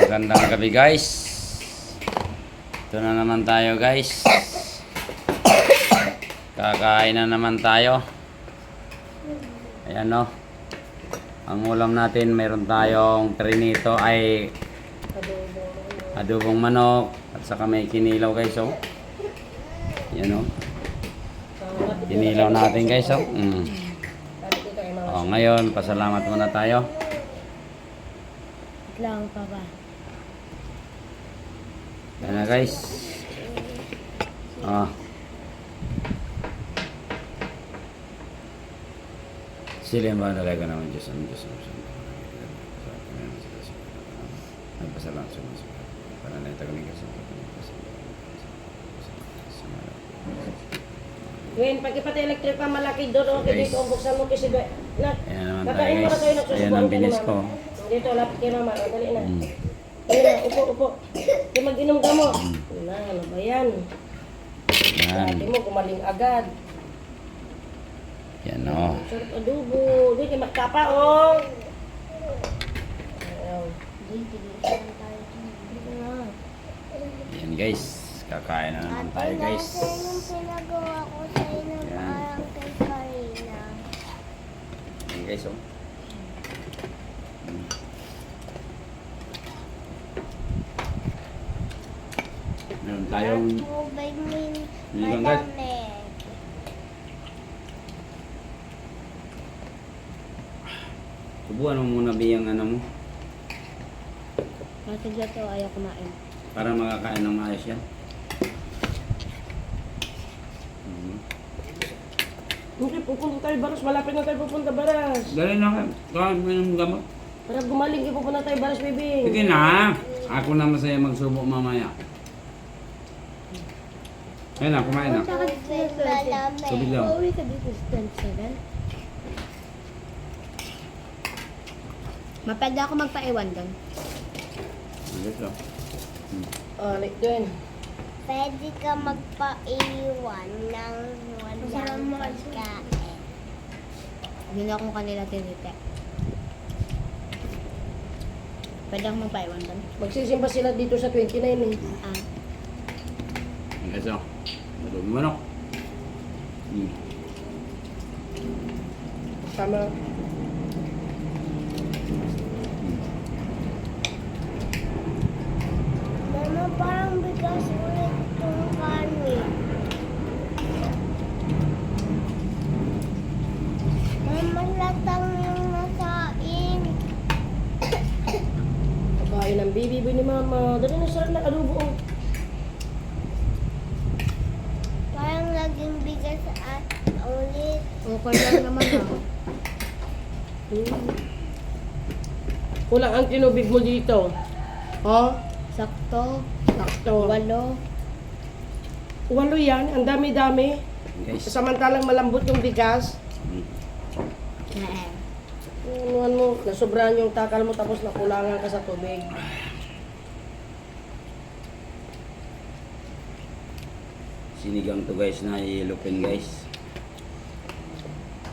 Magandang gabi guys. Ito na naman tayo guys. Kakain na naman tayo. Ayan o. Ang ulam natin, meron tayong trinito ay adobong manok. At saka may kinilaw guys o. Ayan o. Kinilaw natin guys o. Ngayon, pasalamat muna tayo. Lang pa ba? Yan na guys. Sila ba talaga naman Diyos ang Diyos ang Diyos nagpasalamat sa mga para na itagaming kasi Gwen, pagkipatay electric pa malaki doon, okay, dito, buksan mo kasi na, ayan naman tayo kakain mo na guys. kayo, nagsusubuan Ayan ang ka binis naman. ko. Dito, lapit kay mama, dali na. Dali na, upo. Di mag-inom ka mo. Na, ano ba yan? Yan. Dati mo, kumaling agad. Yan o. Sarap adobo. Di, kay magkapa, oh. Ayaw. Dito tayo. Dito na. Yan guys. Kakain na naman tayo guys. Yung pinagawa ko sa inyo Yan. parang kay Karina. Yan guys o. Meron tayong Tubig min Ligang guys. malamig. Subuan mo muna biyang ano mo. Kasi dito ayaw kumain. Para makakain ng maayos yan. Hindi, pupunta tayo Baras. Malapit na tayo pupunta Baras. Dali na kayo. Kain mo ng gamot. Para gumaling, ipupunta tayo Baras, baby. Sige na. Ako na masaya magsubo mamaya. Ayun na, kumain na. Tubig malamig. Tubig lang. Uuwi ka dito sa 27? Mapwede ako magpaiwan doon. Ayos o. Oh, like doon. Pwede ka magpaiwan ng walang pagkain. Hindi na akong kanila tinite. Pwede ako magpaiwan doon? Magsisimba sila dito sa 29 eh. Ah. Ayos o. Madumi manok. Tama. Mama, parang bigas ulit itong kanin. Mama, latang yung nasain. Pagkain ng baby boy ni mama. Dali na sarap na adobo. Oh. Parang laging bigas at ulit. Okay lang naman ah. Kulang ang tinubig mo dito. Oh, Sakto. sakto. 8. Walo yan. Ang dami-dami. Guys. Samantalang malambot yung bigas. Anuan mo, nasobrahan yung takal mo tapos nakulangan ka sa tubig. Sinigang to guys na yellow pin guys.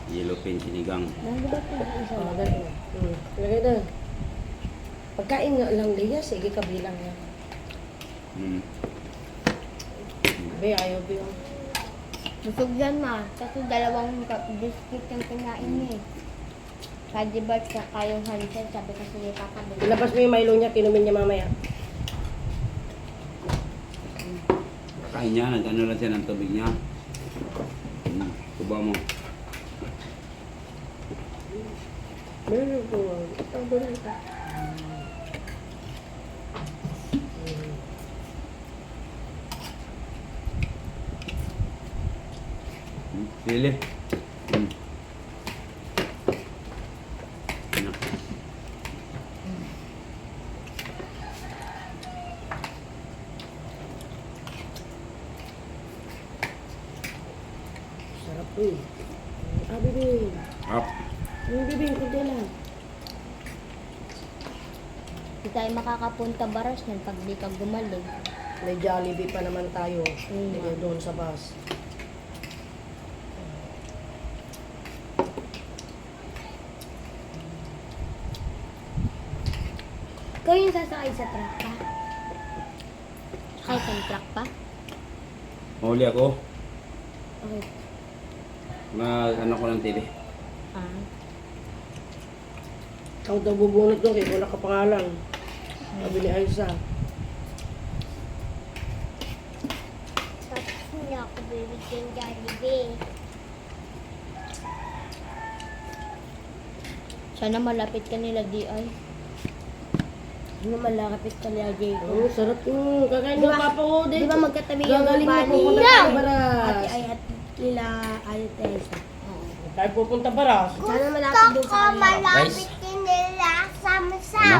Yellow pin sinigang. Oh, dali na. Lagay na. Pagkain nga lang, Leia. Sige, kabilang yan. Be, ayaw be. Oh. Busog yan ma. Kasi 2 biscuit yung kinain niya eh. Kaya diba sa yung handset, sabi kasi ni Papa. Ilabas mo yung Milo niya, kinumin niya mamaya. Kain niya, nag-ano lang siya ng tubig niya. Kuba mo. Meron po. Ang dali ka. Sili. Sarap po eh. Bibing. Up. Bibing, kunti lang. Hindi tayo makakapunta Baras yan pag di ka gumaling. May Jollibee pa naman tayo. Doon sa bus. Ikaw yung sasakay sa truck pa? Sakay sa truck pa? Mahuli ako. Okay. Ano ko ng TV. Ah. Ako daw bubunot doon, kaya wala ka pangalan. Sabi ni Aiza. Tapos hindi ako bibigyan Jollibee. Sana malapit ka nila, D.I. Ano malapit ka nila, Jacob. Oo, sarap yun. Kakain ng papa ko Di din. ba magkatabi yung Gagaling na bani? pupunta tayo Baras. Ate ay at nila Ate Teresa. Tayo pupunta Baras. Sana malapit Gusto doon ko sa kanila. malapit Guys. din nila sa Ano?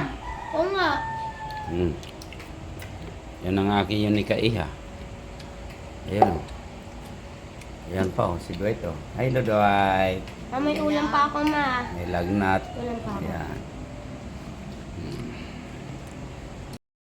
Oo nga. Yan ang aking unika iha. Ayan o. Ayan pa o, si Dwight o. Hi, Lodoy. May ulam pa ako, ma. May lagnat. Ulam pa ako. Ayan.